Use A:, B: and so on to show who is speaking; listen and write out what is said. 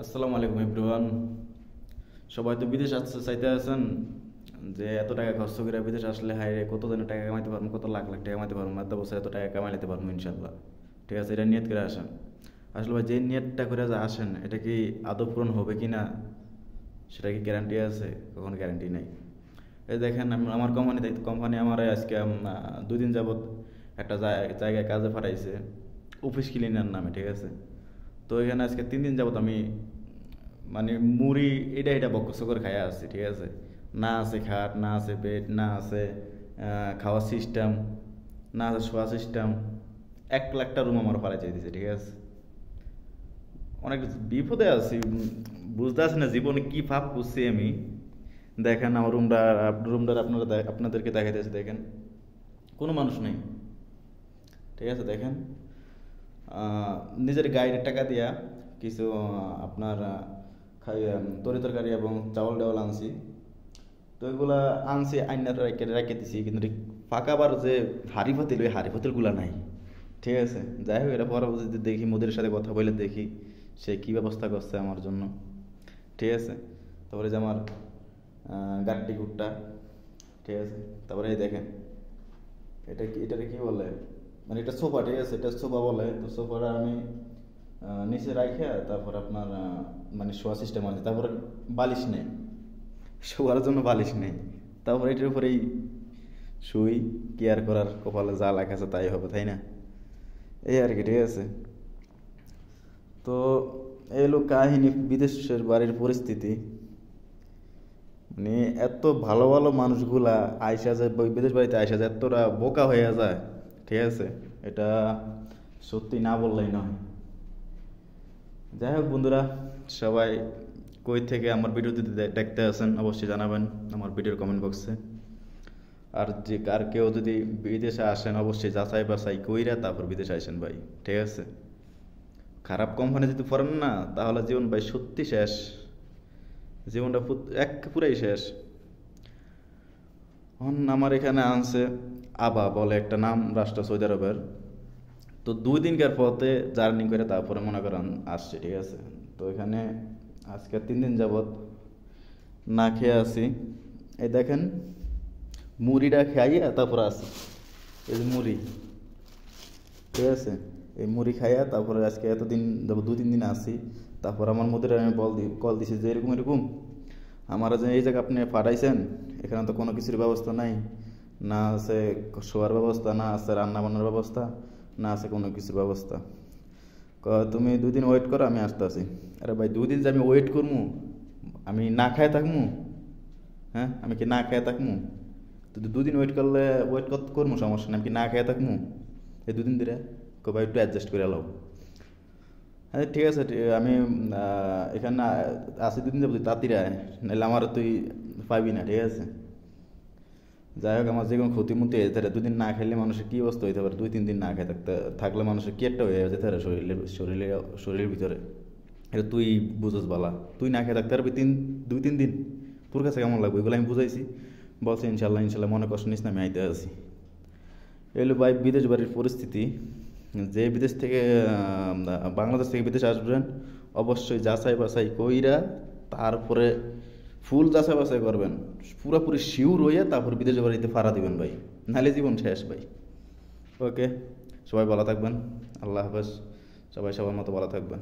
A: আসসালামু আলাইকুম এভরিওয়ান। সবাই তো বিদেশ আসতে চাইতে আছেন যে এত টাকা খরচ করে বিদেশ আসলে হাই রে কত দিনে টাকা কামাইতে পারবো, কত লাখ লাখ টাকা কামাইতে পারবো, এত বছর এত টাকা কামাই নিতে পারবো ইনশাল্লাহ। ঠিক আছে, এটা নিয়ত করে আসেন। আসলে ভাই যে নিয়তটা করে যে আসেন এটা কি আদৌ পূরণ হবে কি না সেটা কি গ্যারান্টি আছে? কখনো গ্যারান্টি নেই। এই দেখেন আমার কোম্পানি আমার আজকে 2 দিন যাবৎ একটা জায়গায় কাজে পাঠাইছে, অফিস ক্লিনার নামে। ঠিক আছে, তো এখানে আজকে 3 দিন যাবত আমি মানে মুড়ি এটা এটা বকস করে খাইয়া আসছি। ঠিক আছে, না আছে খাট, না আছে বেড, না আছে খাওয়ার সিস্টেম, না আছে শোয়া সিস্টেম। 1 লাখটা রুম আমার পাড়ায় চাই দিছে। ঠিক আছে, অনেক বিপদে আছি, বুঝতে পারছি না জীবনে কি ভাব করছি আমি। দেখেন আমার রুমটা আপনাদেরকে দেখাইতেছে। দেখেন কোনো মানুষ নেই। ঠিক আছে, দেখেন নিজের গাইডের টাকা দিয়া কিছু আপনার তরি তরকারি এবং চাউল ডাউল আনছি। তো এগুলা আনছি আইনার রেখে দিছি, কিন্তু ফাঁকাবার যে হাড়ি পাতিল ওই হাড়ি পাতিলগুলা নাই। ঠিক আছে, যাই হোক এটা পরবর্তীতে দেখি, মোদের সাথে কথা বলে দেখি সে কী ব্যবস্থা করছে আমার জন্য। ঠিক আছে, তারপরে যে আমার গাট্টি গুট্টা। ঠিক আছে, তারপরে এই দেখেন এটাকে কি বলে, মানে এটা সোফা। ঠিক আছে, এটা সোফা বলে। তো সোফাটা আমি নিচে রাখে তারপর আপনার মানে শোয়া সিস্টেম আছে। তারপরে বালিশ নেই, শোয়ার জন্য বালিশ নেই। তারপর এটার উপরেই শুই, কেয়ার করার কপালে যা লেখা আছে তাই হবে, তাই না? এই আর কি। ঠিক আছে, তো এলো কাহিনী বিদেশের বাড়ির পরিস্থিতি। মানে এত ভালো ভালো মানুষগুলা আইসা যায় বিদেশ বাড়িতে, আইসা যায় এতটা বোকা হয়ে যায়। ঠিক আছে, এটা সত্যি না বললেই নয়। যাই হোক বন্ধুরা, সবাই কই থেকে আমার ভিডিওতে দেখতে আছেন অবশ্যই জানাবেন আমার ভিডিওর কমেন্ট বক্সে। আর কেউ যদি বিদেশে আসেন অবশ্যই যাচাই বাছাই কইরা তারপর বিদেশে আসেন ভাই। ঠিক আছে, খারাপ কোম্পানি যদি পড়েন না তাহলে জীবন ভাই সত্যি শেষ, জীবনটা পুরাই শেষ। আমার এখানে আনছে আবা বলে একটা নাম, রাষ্ট্র সৌদি আরবের। তো 2 দিনকার পথে জার্নি করে তারপরে মনে করেন আসছে। ঠিক আছে, তো এখানে আজকে 3 দিন যাবৎ না খেয়ে আছি। এই দেখেন মুড়িটা খাইয়া তারপরে আসি, এই যে মুড়ি। ঠিক আছে, এই মুড়ি খাইয়া তারপরে আজকে এতদিন 2-3 দিন আসি। তারপর আমার মধ্যে আমি কল দিছি যে এরকম এরকম আমার যে এই জায়গা আপনি পাঠাইছেন, এখানে তো কোনো কিছুর ব্যবস্থা নাই, না আছে শোয়ার ব্যবস্থা, না আছে রান্না বান্নার ব্যবস্থা, না আছে কোনো কিছুর ব্যবস্থা। তুমি 2 দিন ওয়েট করো, আমি আসতে আসি। আরে ভাই 2 দিন যে আমি ওয়েট করবো, আমি না খায় থাকবো? হ্যাঁ, আমি কি না খায় থাকবো? তো 2 দিন ওয়েট করবো, সমস্যা নেই। আমি কি না খায় থাকবো এই 2 দিন ধরে? ভাই একটু অ্যাডজাস্ট করে এলাও। হ্যাঁ ঠিক আছে, আমি এখানে আসি 2 দিন যাবো, তুই তাড়াতাড়ি আয়, নাহলে আমার তুই পাবি না। ঠিক আছে, যাই হোক আমার যে কোনো ক্ষতিমতি হয়ে যেতে 2 দিন না খেলে মানুষের কী অবস্থা হইতে পারে, 2-3 দিন না খেয়ে থাকলে মানুষের কি একটা হয়ে যেতে পারে শরীরের ভিতরে। এটা তুই বুঝোস বালা, তুই না খেয়ে থাকতে পারবি 2-3 দিন? তোর কাছে কেমন লাগবে এগুলো আমি বুঝাইছি, বলছি ইনশাল্লাহ ইনশাল্লাহ মনে কষ্ট নিস না, আমি আইতে আছি। এলো ভাই বিদেশ বাড়ির পরিস্থিতি। যে বিদেশ থেকে বাংলাদেশ থেকে বিদেশে আসবেন অবশ্যই যাচাই বাছাই কইরা তারপরে ফুল যাচাই বাছাই করবেন, পুরোপুরি শিওর হইয়া তারপর বিদেশ বাড়িতে ফাড়া দিবেন ভাই, নাহলে জীবন শেষ ভাই। ওকে, সবাই ভালো থাকবেন, আল্লাহ হাফেজ। সবাই সবার মতো ভালো থাকবেন।